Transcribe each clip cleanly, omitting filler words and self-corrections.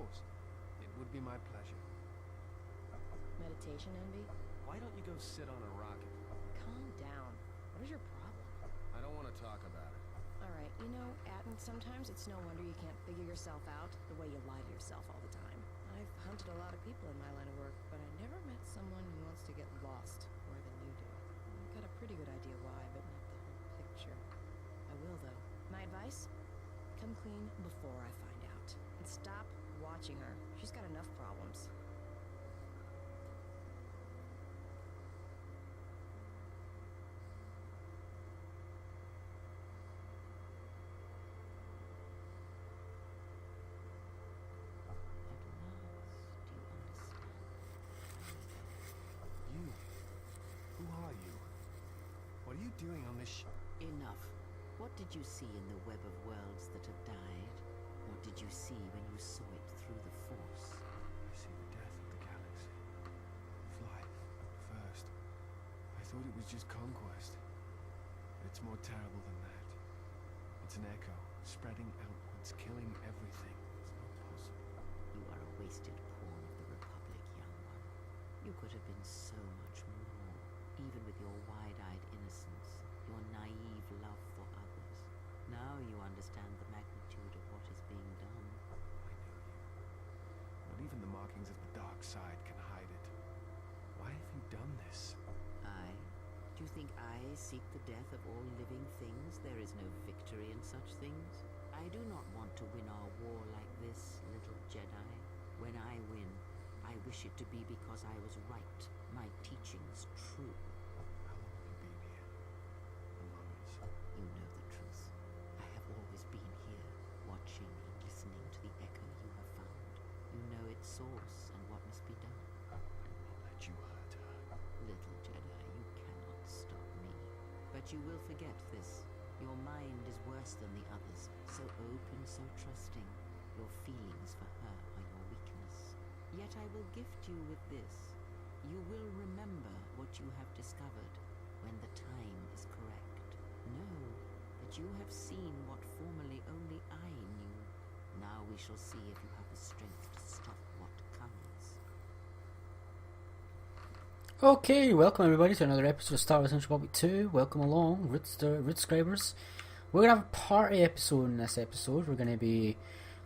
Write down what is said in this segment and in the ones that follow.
course. It would be my pleasure. Meditation envy? Why don't you go sit on a rocket? Calm down. What is your problem? I don't want to talk about it. Alright, you know, Atten, sometimes it's no wonder you can't figure yourself out the way you lie to yourself all the time. I've hunted a lot of people in my line of work, but I never met someone who wants to get lost more than you do. I've got a pretty good idea why, but not the whole picture. I will, though. My advice? Come clean before I find out. And stop watching her. She's got enough problems. Who are you? What are you doing on this Enough. What did you see in the web of worlds that have died? What did you see when you saw it through the Force? I see the death of the galaxy. Flight, first. I thought it was just conquest. But it's more terrible than that. It's an echo, spreading outwards, killing everything. It's not possible. You are a wasted pawn of the Republic, young one. You could have been so much more, even with your wide-eyed innocence, your naive love for others. Now you understand the magnitude of what is being done. I knew you. Not even the markings of the dark side can hide it. Why have you done this? I? Do you think I seek the death of all living things? There is no victory in such things. I do not want to win our war like this, little Jedi. When I win, I wish it to be because I was right, my teachings true. How long have you been here? Among us? You know the truth. I have always been here, watching and listening to the echo you have found. You know its source and what must be done. I'll let you hurt her. Little Jedi, you cannot stop me. But you will forget this. Your mind is worse than the others, so open, so trusting. Your feelings for her are your weakness. Yet I will gift you with this. You will remember what you have discovered when the time is correct. Know that you have seen what formerly only I knew. Now we shall see if you have the strength to stop what comes. Okay, welcome everybody to another episode of Star Wars Republic 2. Welcome along, Rootscribers. We're going to have a party episode in this episode. We're going to be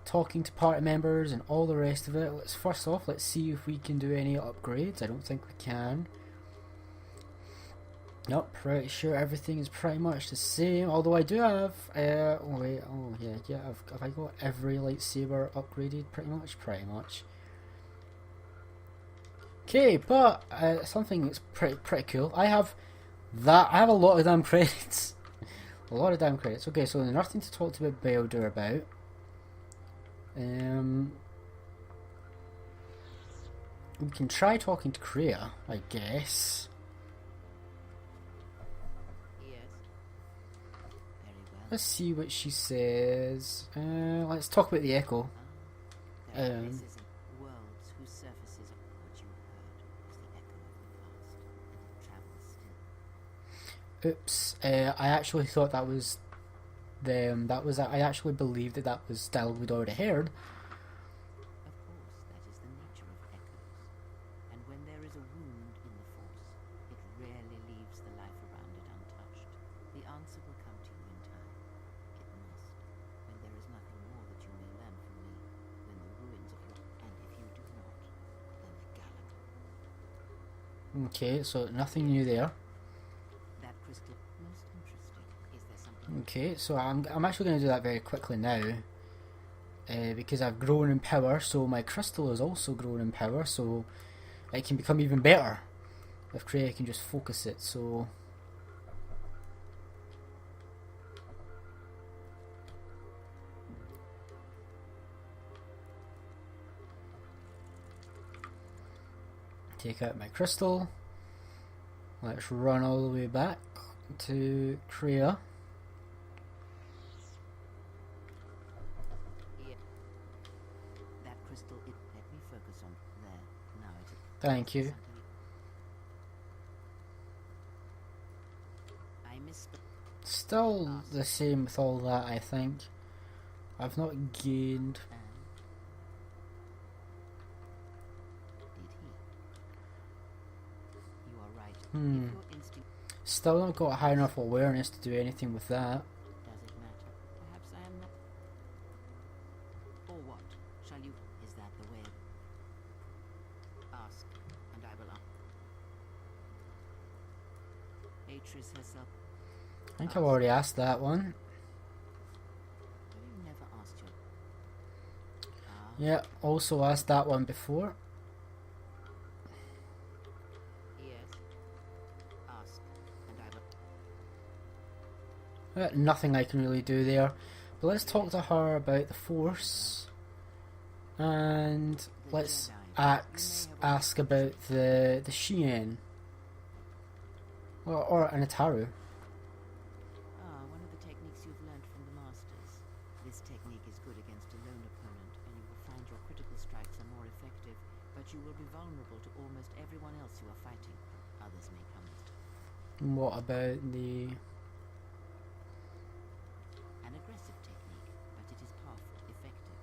talking to party members and all the rest of it. First off, let's see if we can do any upgrades. I don't think we can. Nope, pretty sure everything is pretty much the same. Although I do have, have I got every lightsaber upgraded pretty much? Pretty much. Okay, but something that's pretty cool. I have a lot of damn credits. A lot of damn credits. Okay, so there's nothing to talk to bao-dur about. We can try talking to Kreia, I guess. Yes. Very well. Let's see what she says. Let's talk about the echo. There are places in worlds whose surfaces are what you heard was the echo of the past, and it travels still. Oops. I actually thought that was I actually believed that was dialogue we'd already heard. Of course, that is the nature of echoes. And when there is a wound in the Force, it rarely leaves the life around it untouched. The answer will come to you in time. It must. When there is nothing more that you may learn from me than the ruins of your... And if you do not, then the galaxy. Okay, so nothing new there. That crystal... Most interesting. Is there something... Okay, so I'm actually going to do that very quickly now. Because I've grown in power, so my crystal is also grown in power, so it can become even better if Kreia can just focus it. So take out my crystal. Let's run all the way back to Kreia. That crystal... Let me focus on... There. Now it is... Thank you. I missed... Still the same with all that, I think. I've not gained... If your instinct Still not got high enough awareness to do anything with that. does it matter? Perhaps I am not. Or what? Shall you? Is that the way? Ask, and I will answer. Atris herself. I think I've already asked that one. Have you never asked your? Yeah, also asked that one before. Yes. Ask, and I will. Nothing I can really do there. But let's talk to her about the Force. And let's ask about the Shien. Or an Ataru. One of the techniques you've learned from the Masters. This technique is good against a lone opponent, and you will find your critical strikes are more effective, but you will be vulnerable to almost everyone else you are fighting. Others may come with time. What about the... An aggressive technique, but it is powerful, effective.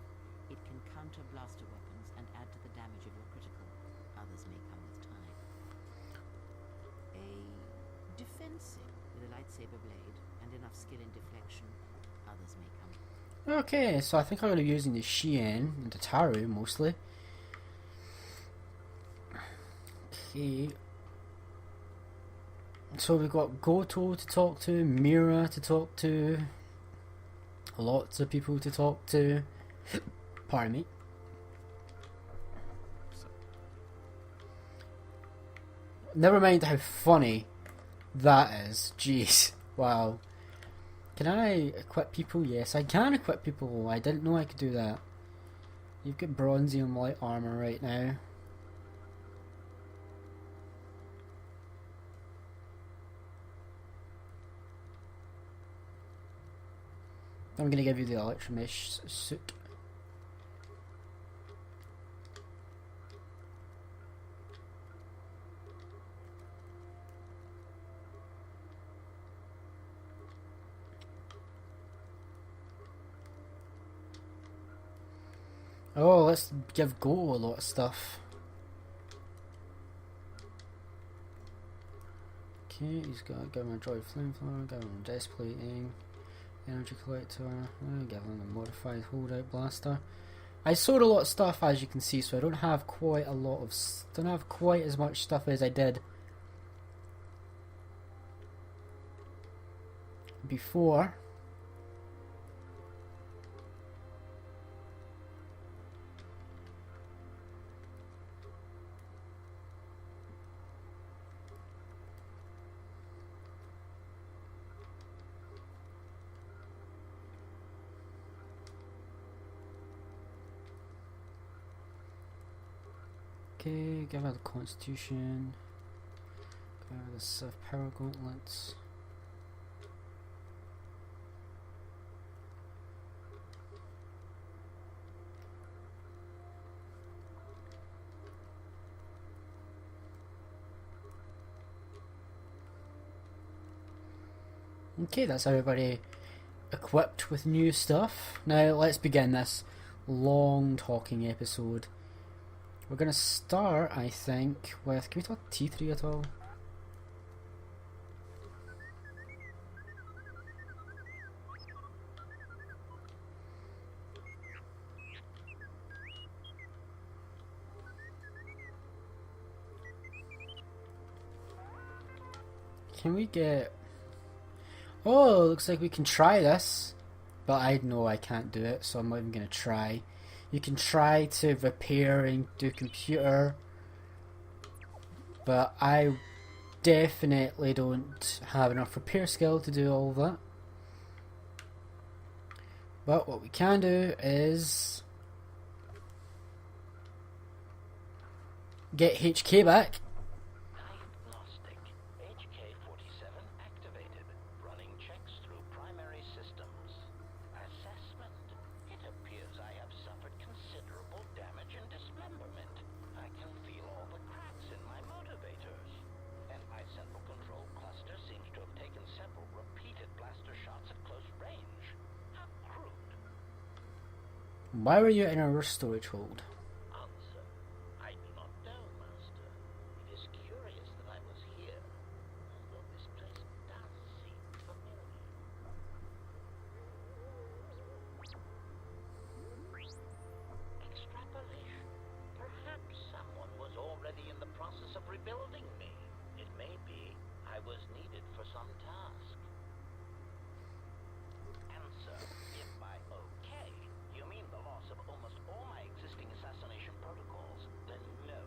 It can counter blaster weapons and add to the damage of your critical. Others may come with time. A defensive with a lightsaber blade and enough skill in deflection. Others may come. Okay, so I think I'm going to be using the Shien and Ataru mostly. Okay. So we've got Goto to talk to, Mira to talk to, lots of people to talk to. Pardon me. Never mind how funny that is. Jeez. Wow. Can I equip people? Yes, I can equip people. I didn't know I could do that. You've got bronzium light armor right now. I'm going to give you the electromesh suit. Oh, let's give Go a lot of stuff. Okay, he's got a government droid flamethrower, government desk plating, energy collector, give him a modified holdout blaster. I sold a lot of stuff, as you can see, so I don't have quite a lot of, don't have quite as much stuff as I did before. Okay, give her the Constitution. Give her the Sith Power Gauntlets. Okay, that's everybody equipped with new stuff. Now let's begin this long talking episode. We're going to start, I think, with... Can we talk T3 at all? Can we get... Oh, looks like we can try this. But I know I can't do it, so I'm not even going to try. You can try to repair and do computer, but I definitely don't have enough repair skill to do all of that. But what we can do is get HK back. Diagnostic. HK-47 activated. Running checks through primary systems. Assessment. It appears I have suffered considerable damage and dismemberment. I can feel all the cracks in my motivators. And my central control cluster seems to have taken several repeated blaster shots at close range. How crude. Why were you in a reverse storage hold? Answer. I do not know, Master. It is curious that I was here, was needed for some task. Answer, if by okay, you mean the loss of almost all my existing assassination protocols, then no,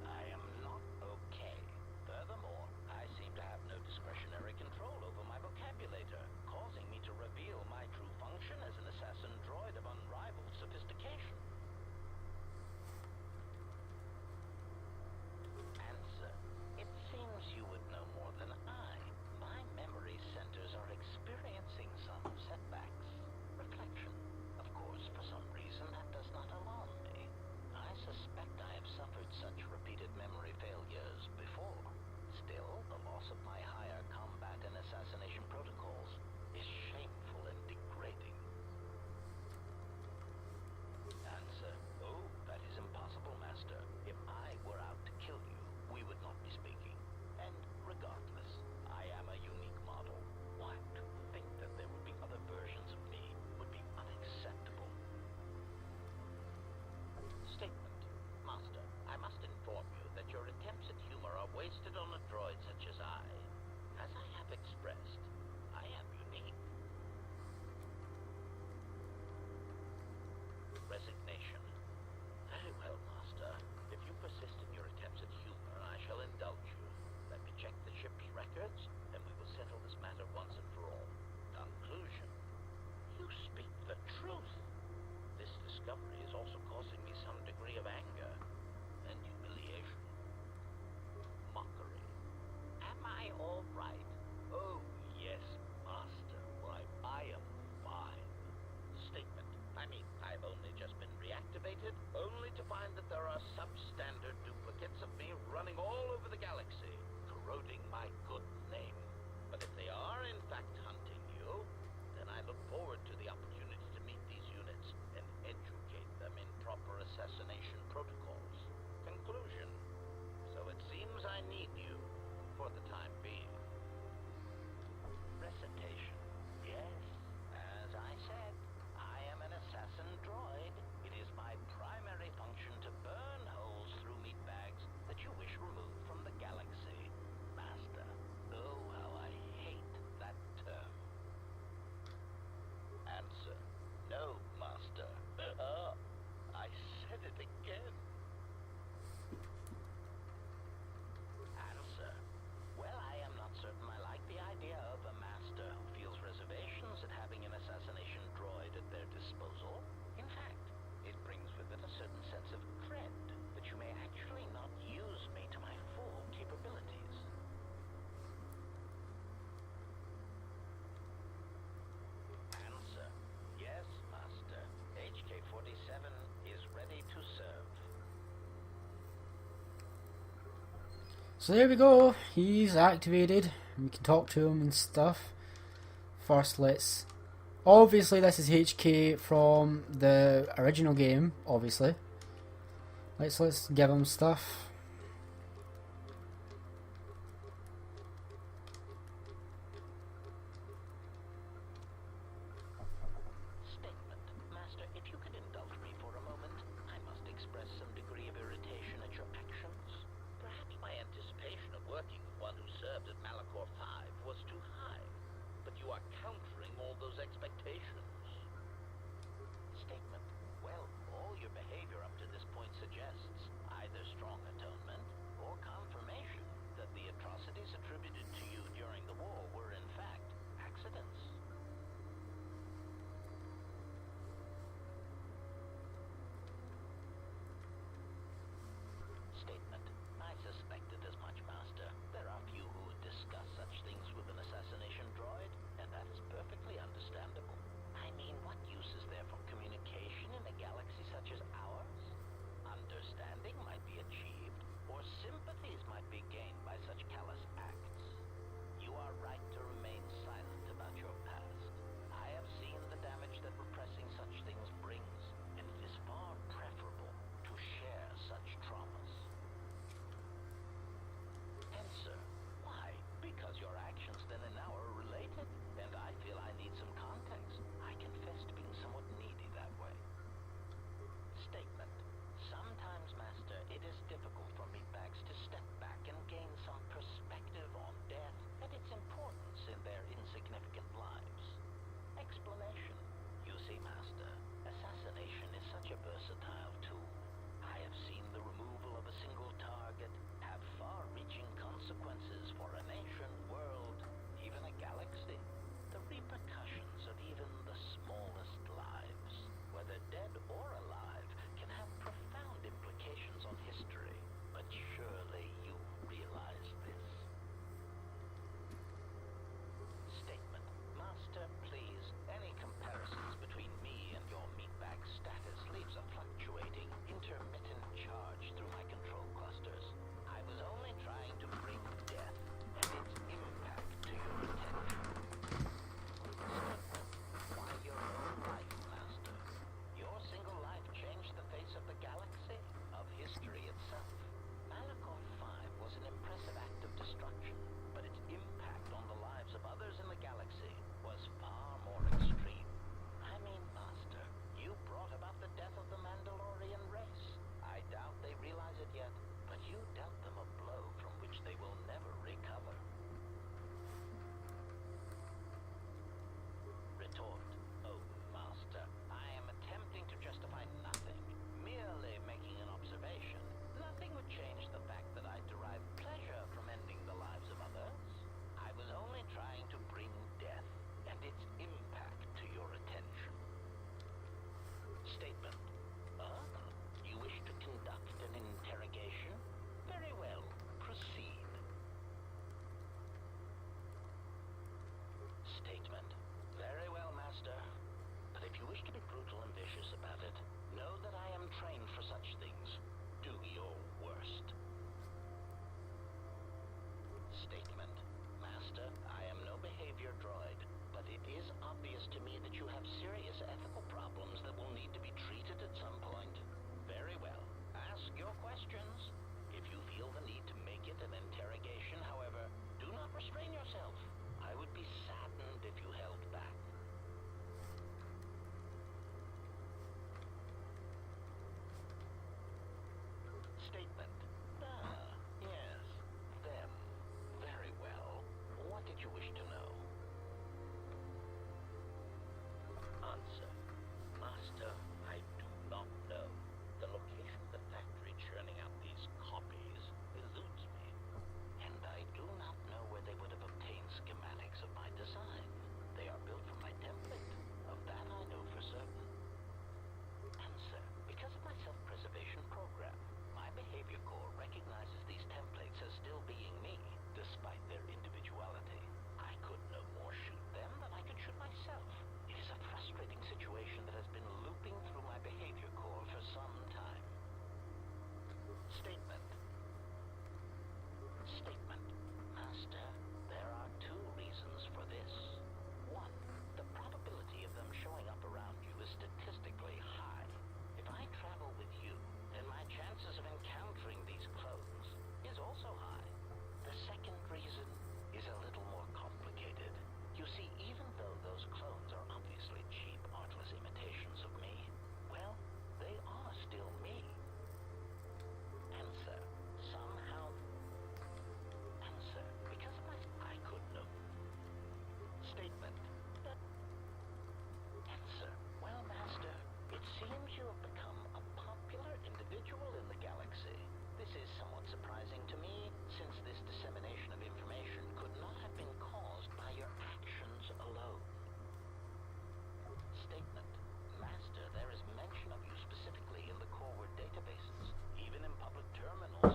I am not okay. Furthermore, I seem to have no discretionary control over my vocabulator, causing me to reveal my true function as an assassin droid of unrivaled sophistication. Answer, it seems you would know more than I. My memory centers are experiencing some setbacks. Reflection. Of course, for some reason, that does not alarm me. I suspect I have suffered such repeated memory failures before. Still, the loss of my higher combat and assassination protocols is shameful and degrading. Answer. Oh, that is impossible, Master. If I were out to kill you, we would not be speaking. And regardless, I am a unique model. Why, to think that there would be other versions of me would be unacceptable. Statement. Master, I must inform you that your attempts at humor are wasted on a droid such as I. As I have expressed, I am unique. Resignation. Very well, Master. If you persist in your attempts at humor, I shall indulge you. Let me check the ship's records, and we will settle this matter once and for all. Conclusion. You speak the truth. This discovery is also causing me some degree of anger and humiliation. Mockery. Am I all right? Oh, yes, Master. Why, I am fine. Statement. I mean, I've only just been reactivated, only to find that there are substandard duplicates of me running all over the galaxy, corroding my good name. But if they are in fact hunting you, then I look forward to the opportunity to meet these units and educate them in proper assassination protocols. Conclusion. So it seems I need you for the time being. Recitation. Yes, as I said, I am an assassin droid. It is my primary function to burn holes through meat bags that you wish removed from the galaxy. Master, oh, how I hate that term. Answer. No, Master. I said it again. Answer. Well, I am not certain I like the idea of a master who feels reservations at having an assassination droid at their disposal. In fact, it brings with it a certain sense of dread that you may actually not use me to my full capabilities. Answer. Yes, Master. HK-47 is ready to serve. So there we go. He's activated. We can talk to him and stuff. First, let's. Obviously, this is HK from the original game. Obviously, let's give him stuff. Statement. Master, if you could indulge me for a moment, I must express some degree of irritation at your actions. Perhaps my anticipation of working with one who served at Malachor 5 was too high, but you are countering all those expectations. Statement. Well, all your behavior up to this point suggests either strong atonement or confirmation that the atrocities attributed to you during the war were in fact accidents. Statement. I suspected as much, Master. There are few who would discuss such things with an assassination droid, and that is perfectly understandable. I mean, what use is there for communication in a galaxy such as ours? Understanding might be achieved,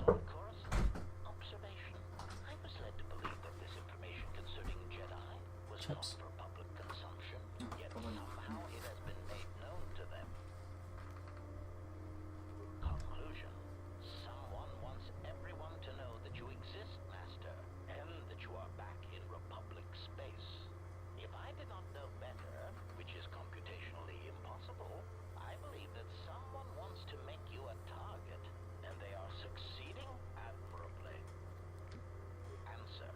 on Coruscant. Observation. I was led to believe that this information concerning Jedi was not Chips. for public consumption, yet somehow it has been made known to them. Conclusion. Someone wants everyone to know that you exist, Master, and that you are back in Republic space. If I did not know better, which is computationally impossible, I believe that someone wants to make you a target, and they are succeeding admirably. Answer.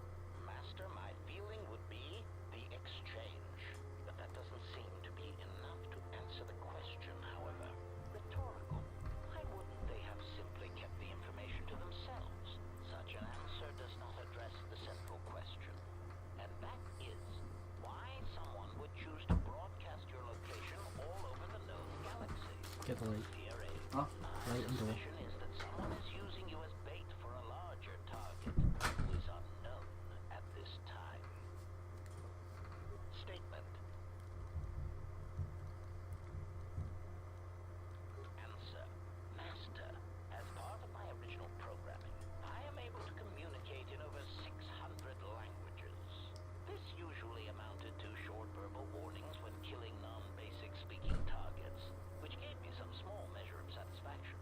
Master, my feeling would be the exchange. But that doesn't seem to be enough to answer the question, however. Rhetorical. Why wouldn't they have simply kept the information to themselves? Such an answer does not address the central question. And that is, why someone would choose to broadcast your location all over the known galaxy. Get the light. Theory. Oh, My light and door. suspicion is that someone is using you as bait for a larger target who is unknown at this time. Statement. Answer. Master, as part of my original programming, I am able to communicate in over 600 languages. This usually amounted to short verbal warnings when killing non-basic speaking targets, which gave me some small measure of satisfaction.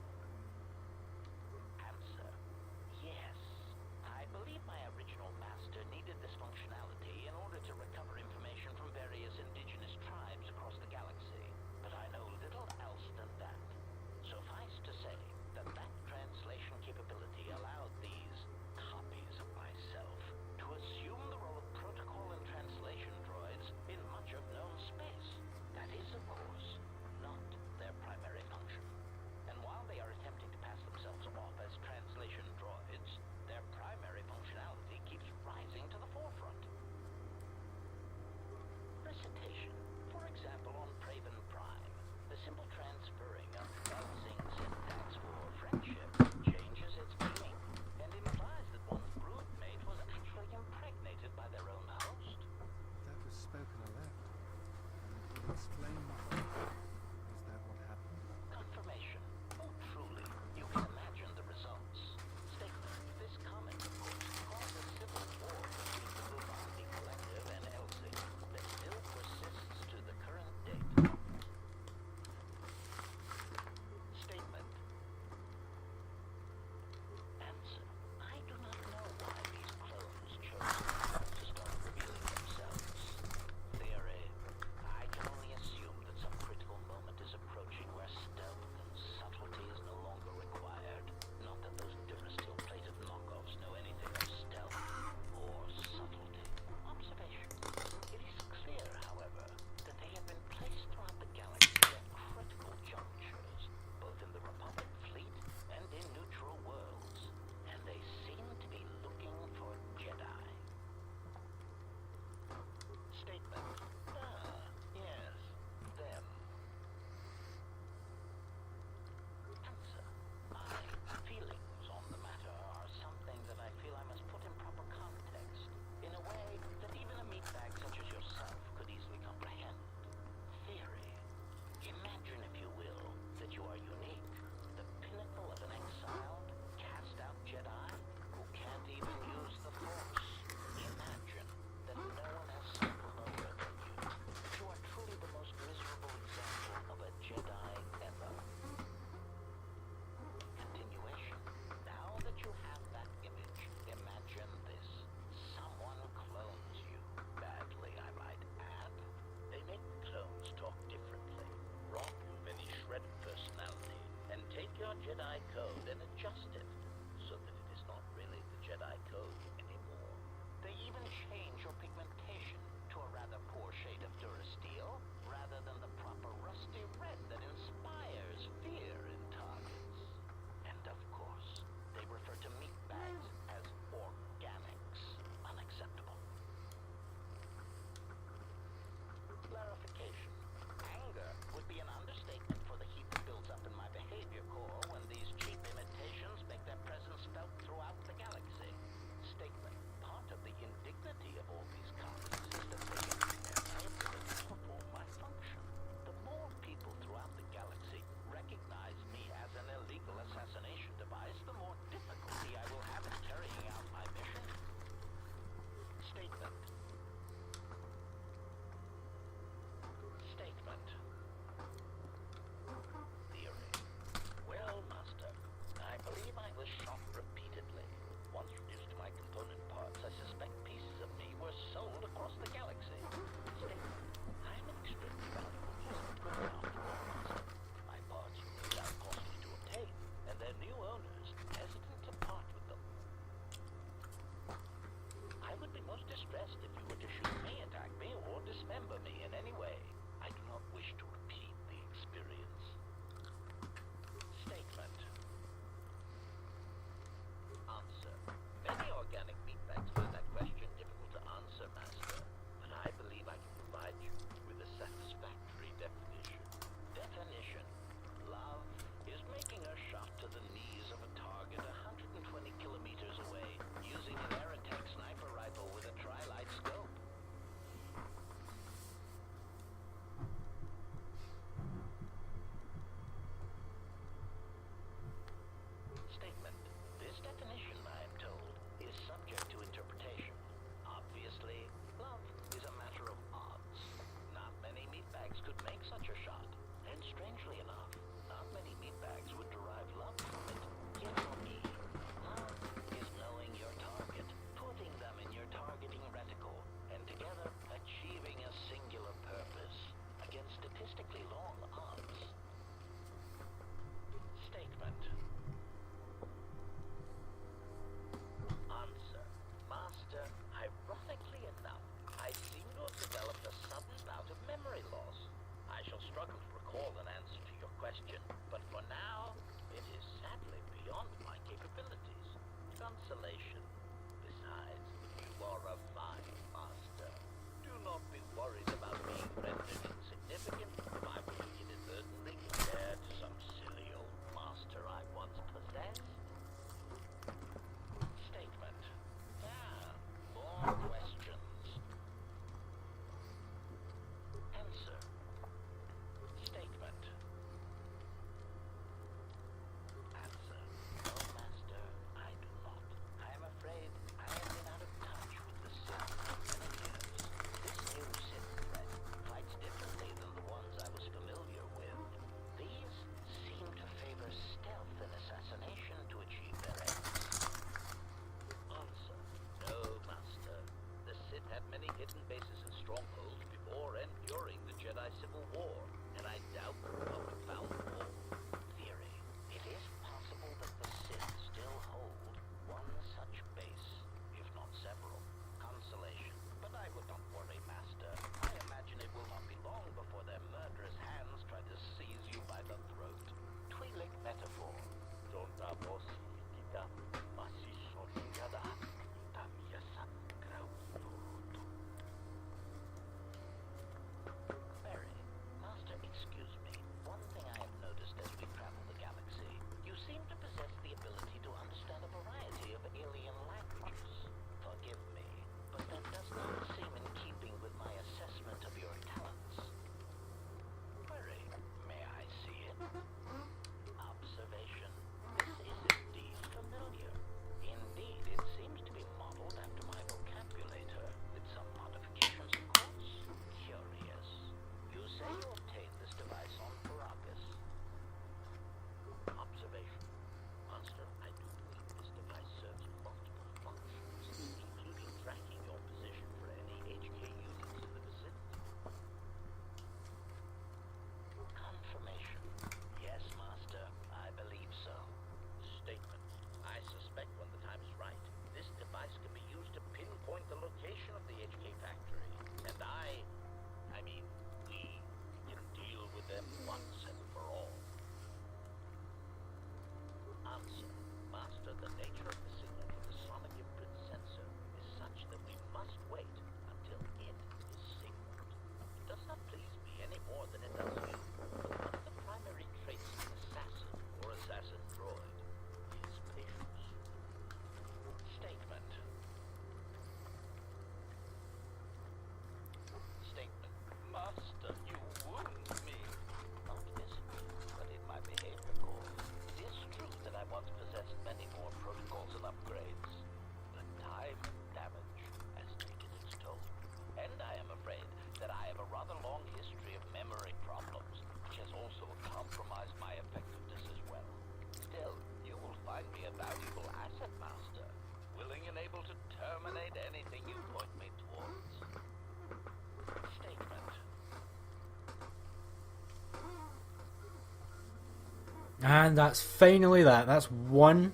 And that's finally that. That's one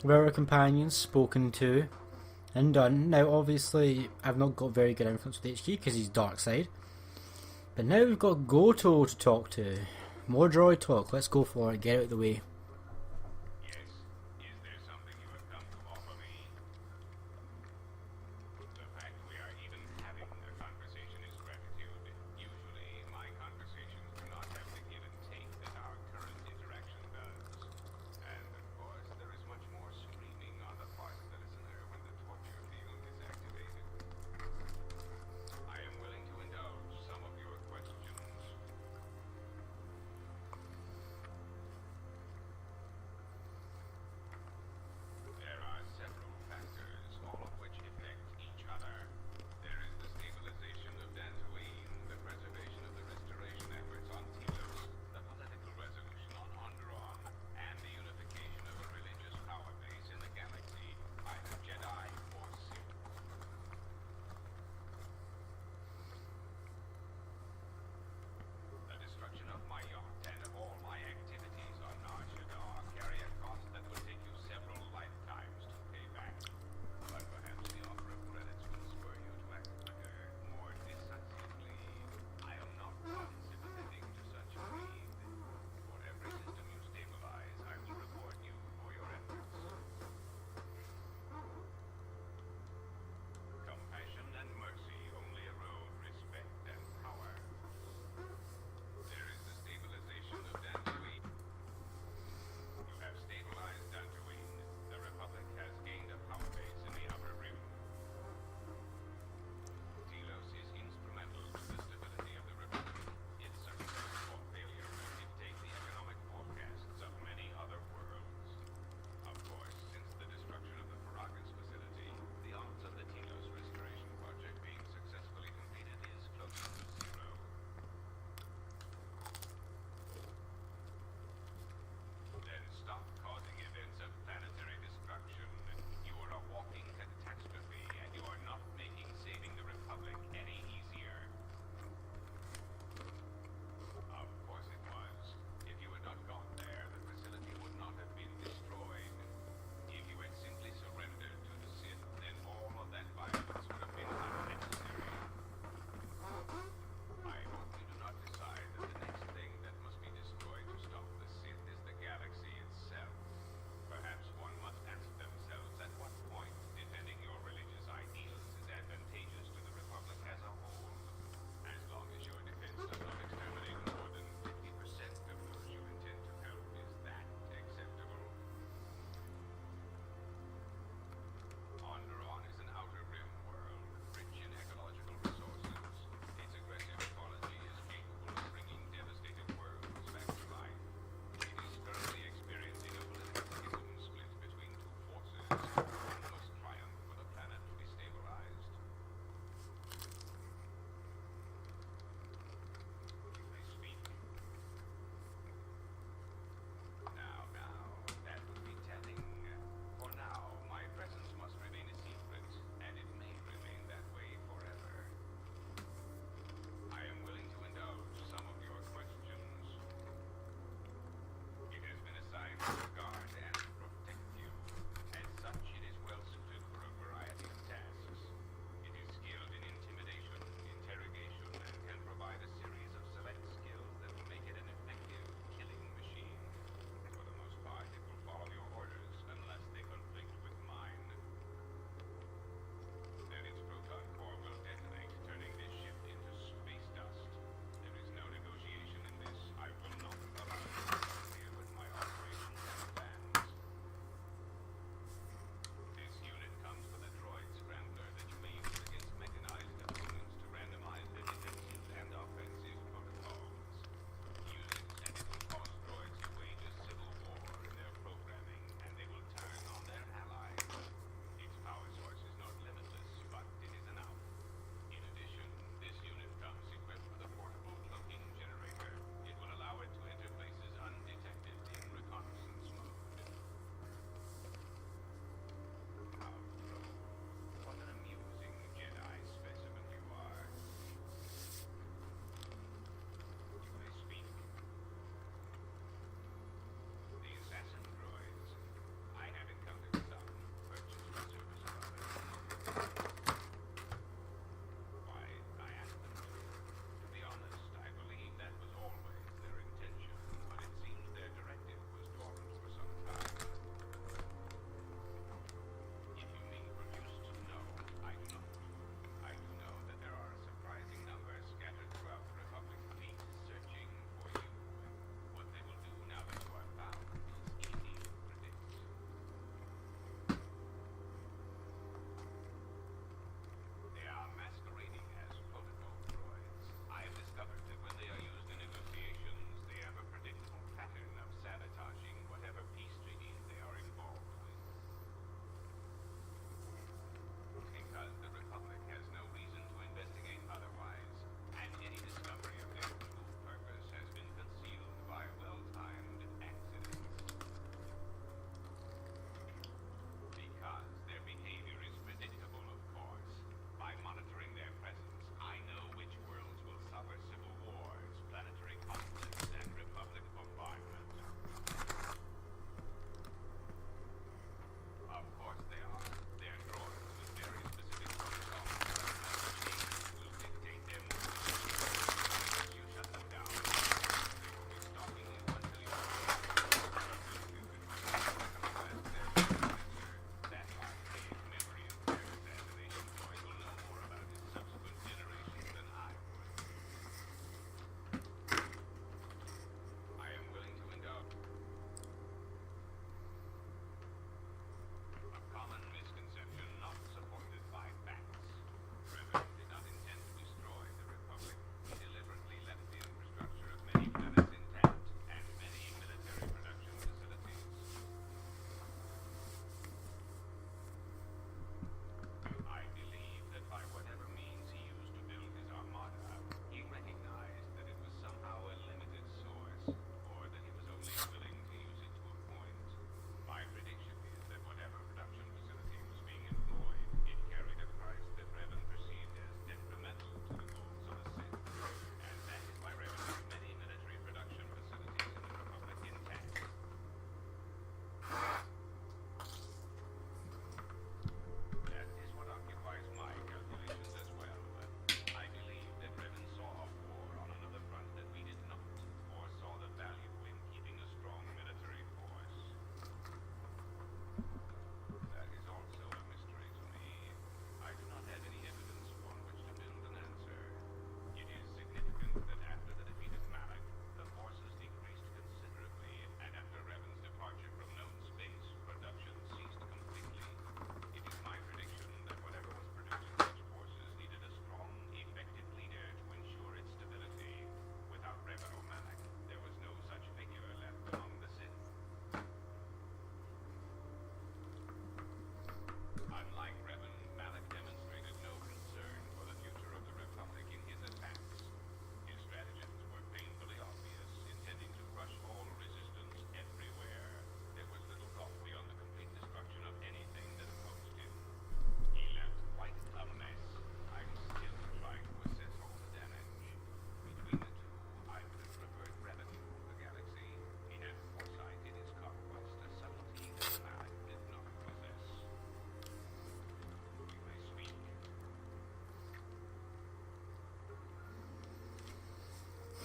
of our companions spoken to and done. Now, obviously, I've not got very good influence with HG because he's dark side. But now we've got Goto to talk to. More droid talk. Let's go for it. Get out of the way. Yes. Is there something you have come to offer me? The fact we are even having a conversation is gratitude. Usually, my conversations do not have the give and take that our current interaction does. And, of course, there is much more screaming on the part of the listener when the torture field is activated. I am willing to indulge some of your questions.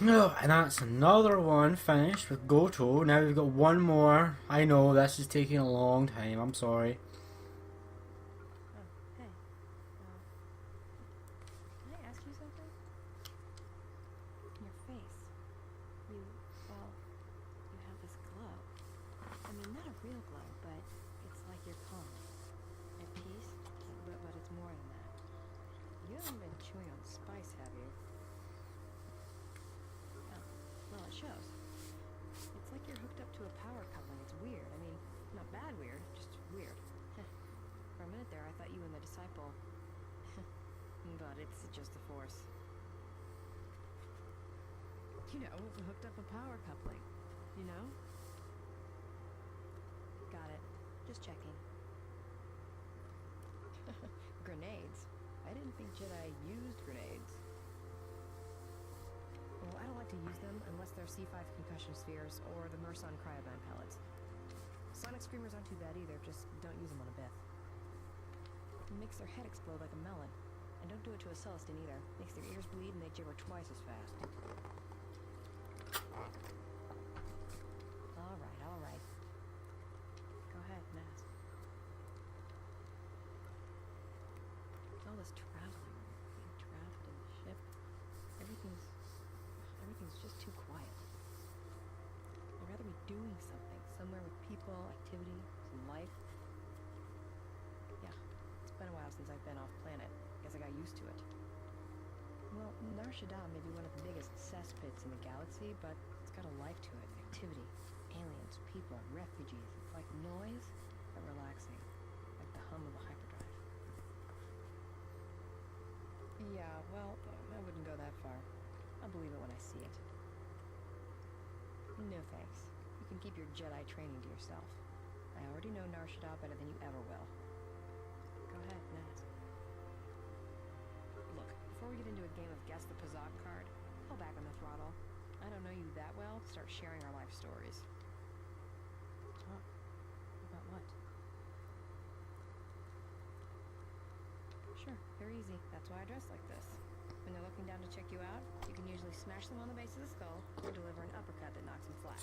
No, and that's another one finished with Goto. Now we've got one more. I know this is taking a long time. I'm sorry. Oh, hey. Can I ask you something? Your face. You have this glow. I mean, not a real glow, but it's like you're calm. At peace, but it's more than that. You haven't been chewing on spice, have you? Oh, well, it shows. It's like you're hooked up to a power coupling. It's weird. I mean, not bad weird, just weird. For a minute there, I thought you and the disciple... but it's just the Force. You know, hooked up a power coupling. You know? Got it. Just checking. Grenades? I didn't think Jedi used grenades. Well, I don't like to use them unless they're C5 concussion spheres or the Merson cryoban pellets. Sonic screamers aren't too bad either, just don't use them on a Bith. It makes their head explode like a melon. And don't do it to a Celestine either. Makes their ears bleed and they gibber twice as fast. Alright. Go ahead, Naz. All this traveling, being trapped in the ship, everything's just too quiet. I'd rather be doing something, somewhere with people, activity, some life. Yeah, it's been a while since I've been off planet. Guess I got used to it. Well, Nar Shaddaa may be one of the biggest cesspits in the galaxy, but it's got a life to it. Activity, aliens, people, refugees. It's like noise, but relaxing. Like the hum of a hyperdrive. Yeah, well, I wouldn't go that far. I'll believe it when I see it. No thanks. You can keep your Jedi training to yourself. I already know Nar Shaddaa better than you ever will. Go ahead, Naz. Look, before we get into a game of Guess the Pazak card, pull back on the throttle. I don't know you that well to start sharing our life stories. Oh, about what? Sure, they're easy. That's why I dress like this. When they're looking down to check you out, you can usually smash them on the base of the skull or deliver an uppercut that knocks them flat.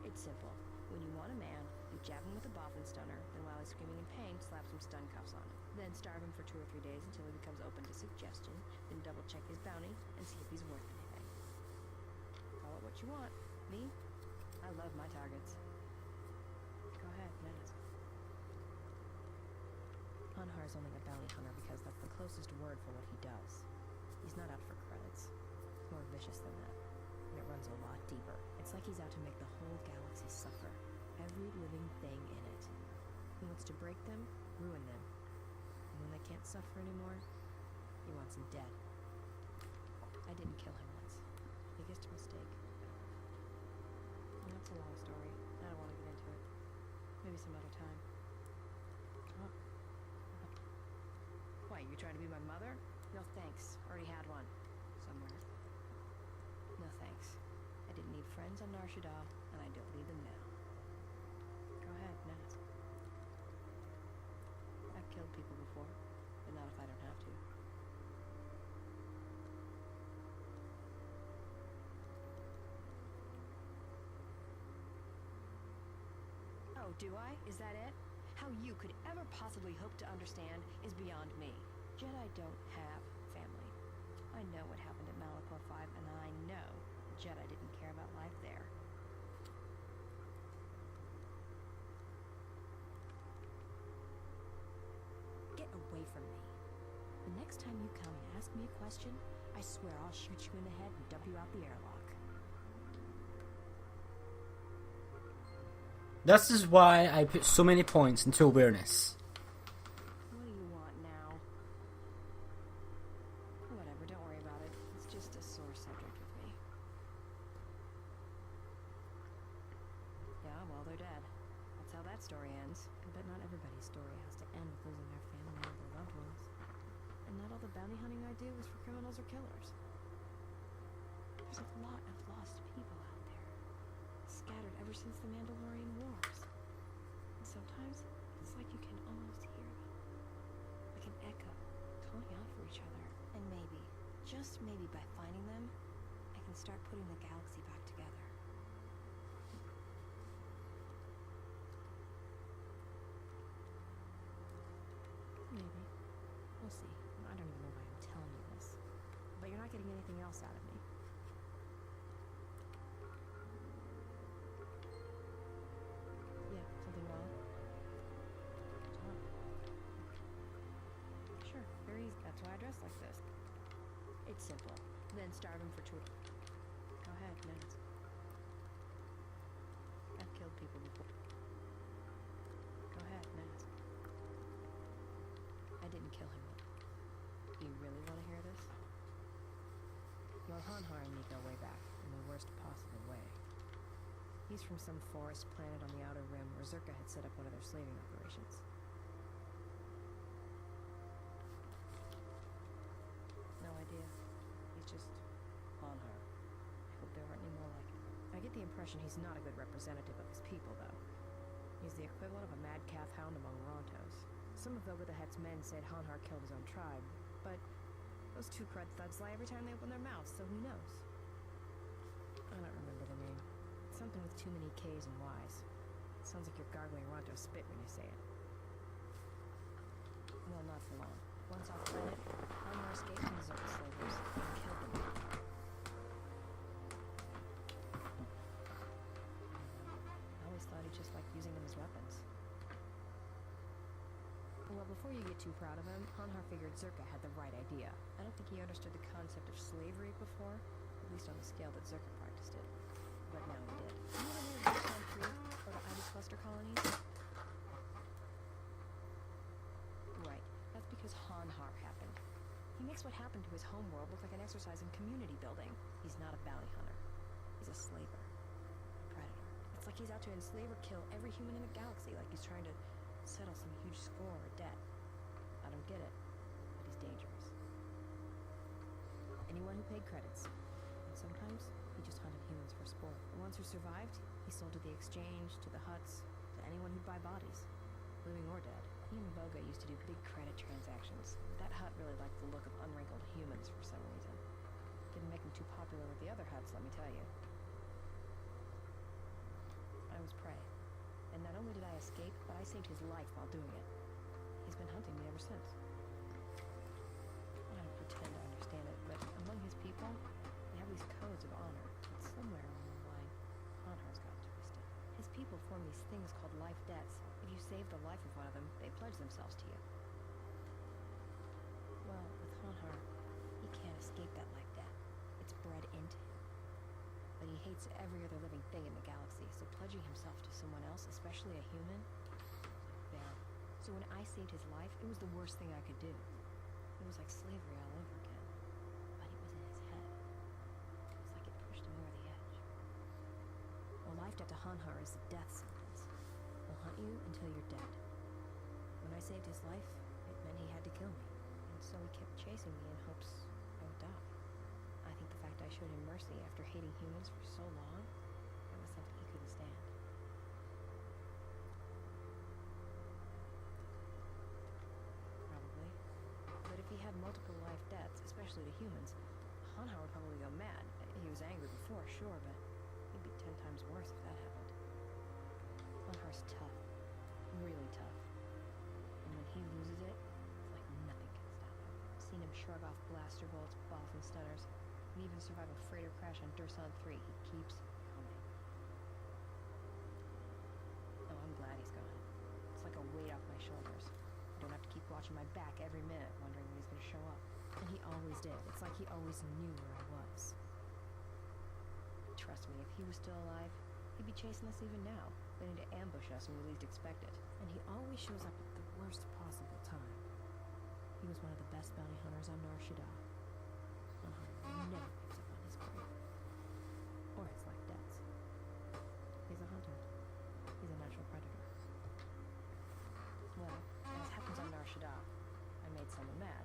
It's simple. When you want a man, you jab him with a boffin stunner, then while he's screaming in pain, slap some stun cuffs on him. Then starve him for 2 or 3 days until he becomes open to suggestion, then double check his bounty and see if he's worth anything. Call it what you want. Me? I love my targets. Go ahead, Naz. Anhar's only a bounty hunter because that's the closest word for what he does. He's not out for credits. It's more vicious than that. And it runs a lot deeper. It's like he's out to make the whole galaxy suffer. Every living thing in it. He wants to break them, ruin them. And when they can't suffer anymore, he wants them dead. I didn't kill him once. Biggest mistake. And that's a long story. I don't want to get into it. Maybe some other time. Oh. Why, you trying to be my mother? No thanks. Already had one. Somewhere. No thanks. I didn't need friends on Nar Shaddaa, and I don't need them now. Go ahead, Naz. I've killed people before, but not if I don't have to. Oh, do I? Is that it? How you could ever possibly hope to understand is beyond me. Jedi don't have family. I know what happened at Malachor 5, and I know Jedi didn't care about life there. Get away from me. The next time you come and ask me a question, I swear I'll shoot you in the head and dump you out the airlock. This is why I put so many points into awareness. What do you want now? Whatever, don't worry about it. It's just a sore subject with me. Yeah, well, they're dead. That's how that story ends. But not everybody's story has to end with losing their family or their loved ones. And not all the bounty hunting I do is for criminals or killers. There's a lot of lost people out there. Scattered ever since the Mandalorian Wars. And sometimes, it's like you can almost hear them. Like an echo, calling out for each other. And maybe, just maybe by finding them, I can start putting the galaxy back together. Maybe. We'll see. I don't even know why I'm telling you this. But you're not getting anything else out of me. Yeah, something wrong? Talk. Sure, very easy. That's why I dress like this. It's simple. Then starve him for 2. Go ahead, Nance. I've killed people before. Go ahead, Nance. I didn't kill him. Do you really want to hear this? Your Hanhar and me go way back, in the worst possible way. He's from some forest planet on the outer rim where Zerka had set up one of their slaving operations. No idea. He's just Hanhar. I hope there aren't any more like him. I get the impression he's not a good representative of his people, though. He's the equivalent of a mad calf hound among Rontos. Some of Voga the Hutt's men said Hanhar killed his own tribe, but those 2 crud thugs lie every time they open their mouths, so who knows? I don't remember the name. Something with too many K's and Y's. It sounds like you're gargling Ronto spit when you say it. Well, not for long. Once off planet, Hanhar escaped from the Zerka slavers and killed them. I always thought he just liked using them as weapons. Well, before you get too proud of him, Hanhar figured Zerka had the right idea. I don't think he understood the concept of slavery before, at least on the scale that Zerka practiced it. But now he did. You ever hear of Busan 3 or the Ibis cluster colonies? Right. That's because Hanhar happened. He makes what happened to his homeworld look like an exercise in community building. He's not a bounty hunter. He's a slaver. A predator. It's like he's out to enslave or kill every human in the galaxy, like he's trying to settle some huge score or debt. I don't get it, but he's dangerous. Anyone who paid credits. And sometimes he just hunted humans for sport. The ones who survived, he sold to the exchange, to the Hutts, to anyone who'd buy bodies, living or dead. He and Voga used to do big credit transactions. That Hutt really liked the look of unwrinkled humans for some reason. Didn't make him too popular with the other Hutts, let me tell you. I was prey. And not only did I escape, but I saved his life while doing it. He's been hunting me ever since. I don't pretend to understand it, but among his people, they have these codes of honor. But somewhere along the line, Hanhar's got twisted. His people form these things called life debts. If you save the life of one of them, they pledge themselves to you. Well, with Hanhar, he can't escape that life debt. It's bred into him. But he hates every other living thing in the galaxy, so pledging himself to someone else, especially a human, was bad. So when I saved his life, it was the worst thing I could do. It was like slavery all over again. But it was in his head. It's like it pushed him over the edge. A life debt to Hanhar is a death sentence. He'll hunt you until you're dead. When I saved his life, it meant he had to kill me. And so he kept chasing me in hopes I would die. I think the fact I showed him mercy after hating humans for so long, that was something he couldn't stand. Probably. But if he had multiple life debts, especially to humans, Hanhar would probably go mad. He was angry before, sure, but he'd be 10 times worse if that happened. Hanhar's tough. Really tough. And when he loses it, it's like nothing can stop him. I've seen him shrug off blaster bolts, balls, and stutters. And even survive a freighter crash on Dursan 3. He keeps coming. Oh, I'm glad he's gone. It's like a weight off my shoulders. I don't have to keep watching my back every minute, wondering when he's going to show up. And he always did. It's like he always knew where I was. Trust me, if he was still alive, he'd be chasing us even now, waiting to ambush us when we least expect it. And he always shows up at the worst possible time. He was one of the best bounty hunters on Nar Shaddaa. Never picks up on his prey. Or his life debts. He's a hunter. He's a natural predator. Well, as happens on Nar Shaddaa, I made someone mad.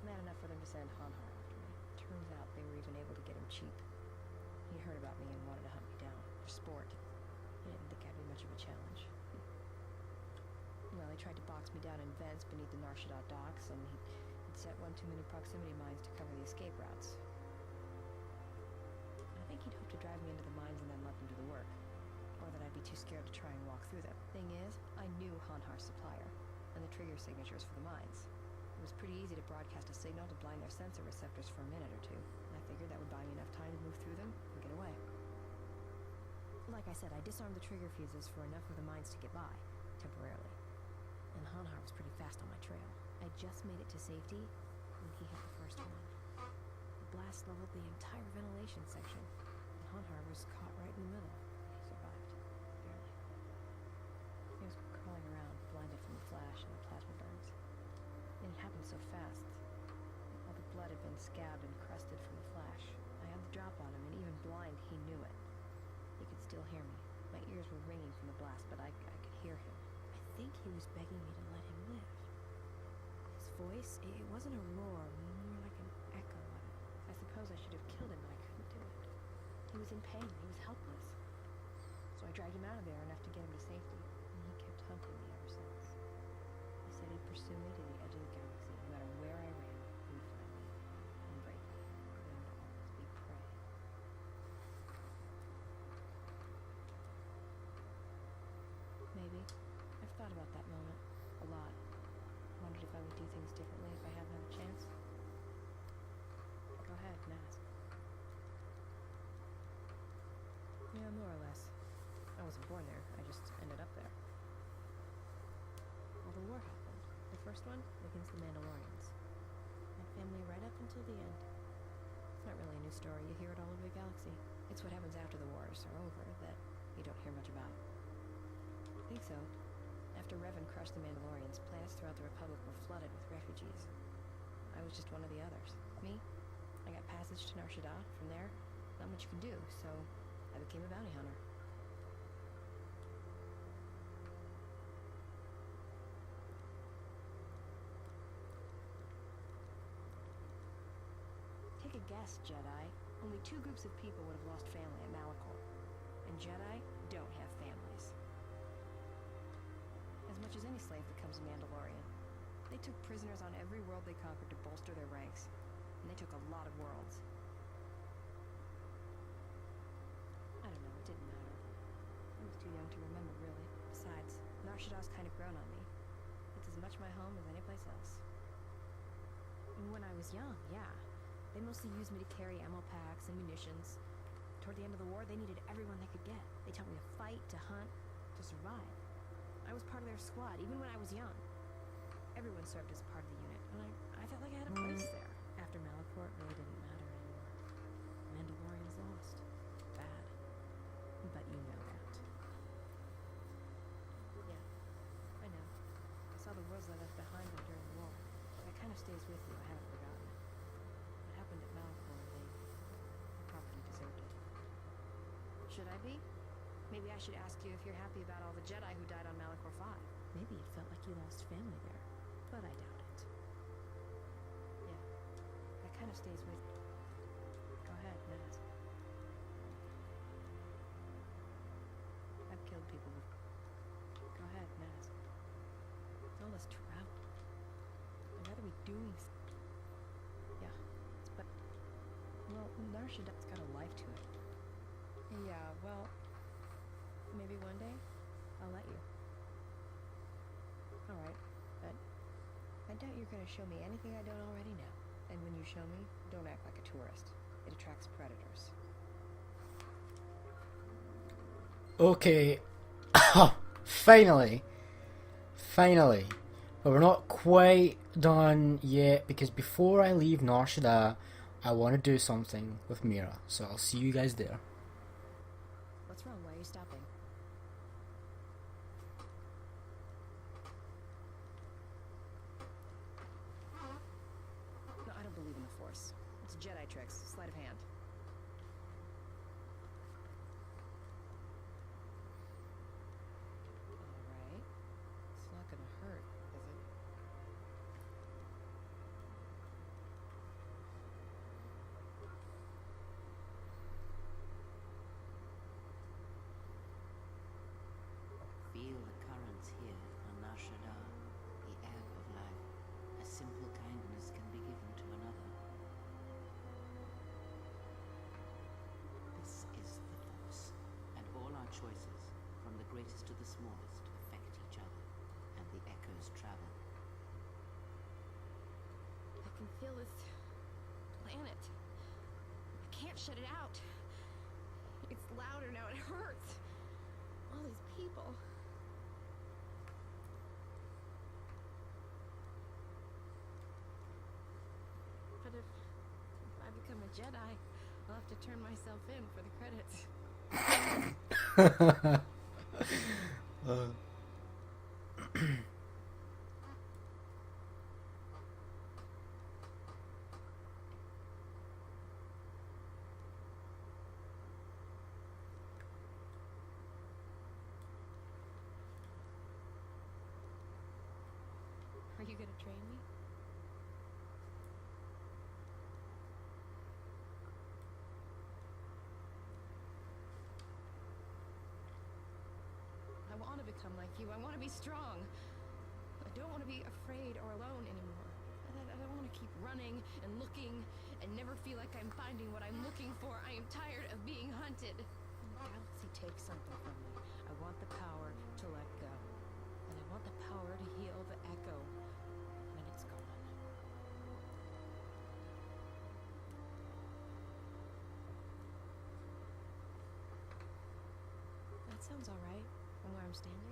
Mad enough for them to send Hanhar after me. Turns out they were even able to get him cheap. He heard about me and wanted to hunt me down. For sport. He didn't think I'd be much of a challenge. Well, he tried to box me down in vents beneath the Nar Shaddaa docks, and he I'd set one too many proximity mines to cover the escape routes. I think he'd hoped to drive me into the mines and then let them do the work. Or that I'd be too scared to try and walk through them. Thing is, I knew Hanhar's supplier, and the trigger signatures for the mines. It was pretty easy to broadcast a signal to blind their sensor receptors for a minute or two, and I figured that would buy me enough time to move through them and get away. Like I said, I disarmed the trigger fuses for enough of the mines to get by, temporarily. And Hanhar was pretty fast on my trail. I just made it to safety when he hit the first one. The blast leveled the entire ventilation section, and Hanhar was caught right in the middle. He survived, barely. He was crawling around, blinded from the flash and the plasma burns. And it happened so fast. All the blood had been scabbed and crusted from the flash. I had the drop on him, and even blind, he knew it. He could still hear me. My ears were ringing from the blast, but I could hear him. I think he was begging me to let him live. His voice, it wasn't a roar, more like an echo of it. I suppose I should have killed him, but I couldn't do it. He was in pain. He was helpless. So I dragged him out of there enough to get him to safety, and he kept hunting me ever since. He said he'd pursue me to the edge of the galaxy. No matter where I ran, he would find me and break me. And I would always be prey. Maybe. I've thought about that moment a lot. Wondered if I would do things differently if I had another chance. Go ahead and ask. Yeah, more or less. I wasn't born there. I just ended up there. Well, the war happened. The first one against the Mandalorians. My family right up until the end. It's not really a new story. You hear it all over the galaxy. It's what happens after the wars are over that you don't hear much about. I think so. After Revan crushed the Mandalorians, planets throughout the Republic were flooded with refugees. I was just one of the others. Me? I got passage to Nar Shaddaa. From there, not much you can do, so I became a bounty hunter. Take a guess, Jedi. Only 2 groups of people would have lost family at Malachor. And Jedi don't have families. As much as any slave becomes a Mandalorian. They took prisoners on every world they conquered to bolster their ranks. And they took a lot of worlds. I don't know, it didn't matter. I was too young to remember, really. Besides, Nar Shaddaa's kind of grown on me. It's as much my home as any place else. And when I was young, yeah. They mostly used me to carry ammo packs and munitions. Toward the end of the war, they needed everyone they could get. They taught me to fight, to hunt, to survive. I was part of their squad, even when I was young. Everyone served as part of the unit, and I felt like I had a place there. After Malachor, it really didn't matter anymore. Mandalorians lost. Bad. But you know that. Yeah, I know. I saw the worlds I left behind them during the war. That kind of stays with you, I haven't forgotten it. What happened at Malachor, they probably deserved it. Should I be? Maybe I should ask you if you're happy about all the Jedi who died on Malachor 5. Maybe it felt like you lost family there, but I doubt it. Yeah, that kind of stays with you. Go ahead and ask. I've killed people before. Go ahead and ask. All this travel. I'd rather be doing yeah, but well, Nar Shaddaa's got a life to it. Yeah, well, maybe one day I'll let you. Alright, but I doubt you're gonna show me anything I don't already know. And when you show me, don't act like a tourist. It attracts predators. Okay. Finally. But we're not quite done yet, because before I leave Nar Shaddaa, I want to do something with Mira. So I'll see you guys there. What's wrong? Why are you stopping? No, I don't believe in the Force. It's Jedi tricks. Sleight of hand. Alright. It's not gonna hurt, is it? Feel the currents here on Nar Shaddaa, the ebb of life. A simple kindness can kill this planet. I can't shut it out. It's louder now, it hurts. All these people. But if I become a Jedi, I'll have to turn myself in for the credits. Are you gonna train me? I want to become like you. I want to be strong. I don't want to be afraid or alone anymore. I don't want to keep running and looking and never feel like I'm finding what I'm looking for. I am tired of being hunted. When the galaxy takes something from me, I want the power to let go. And I want the power to heal the echo when it's gone. That sounds all right from where I'm standing.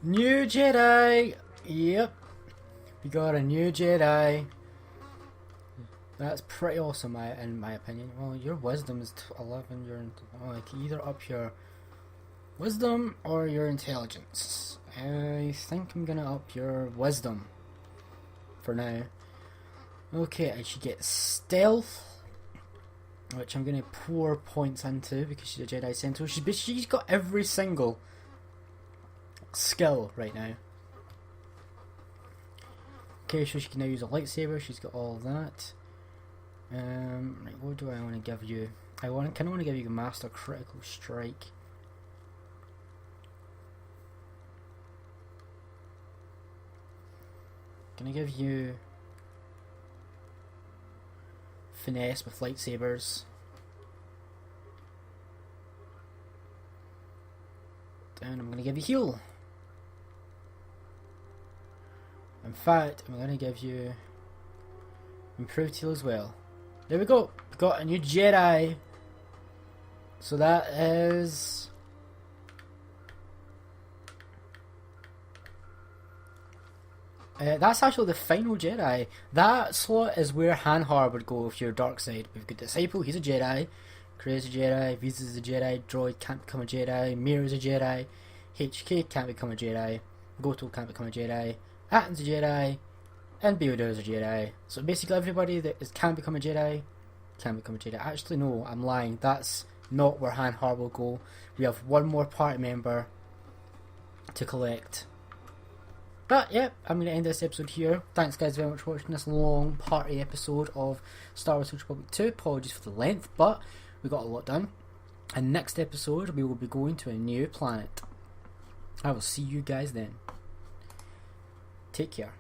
New Jedi! Yep. We got a new Jedi. That's pretty awesome, in my opinion. Well, your wisdom is 11. I can either up your wisdom or your intelligence. I think I'm gonna up your wisdom for now. Okay, and she gets stealth, which I'm gonna pour points into because she's a Jedi Centaur. She's got every single skill right now. Okay, so she can now use a lightsaber. She's got all of that. Right, what do I want to give you? I kind of want to give you a Master Critical Strike. Can I give you Finesse with lightsabers? And I'm going to give you Heal. In fact, I'm going to give you Improved Heal as well. There we go. We've got a new Jedi. So that is... that's actually the final Jedi. That slot is where Hanhar would go if you're dark side. We've got Disciple, he's a Jedi. Kray's a Jedi. Visa's a Jedi. Droid can't become a Jedi. Mira's a Jedi. HK can't become a Jedi. Goto can't become a Jedi. Atton's a Jedi. And bao-dur's a Jedi. So basically everybody that can become a Jedi can become a Jedi. Actually no, I'm lying. That's not where Hanhar will go. We have one more party member to collect. But yeah, I'm going to end this episode here. Thanks guys very much for watching this long party episode of Star Wars Old Republic 2. Apologies for the length, but we got a lot done. And next episode we will be going to a new planet. I will see you guys then. Take care.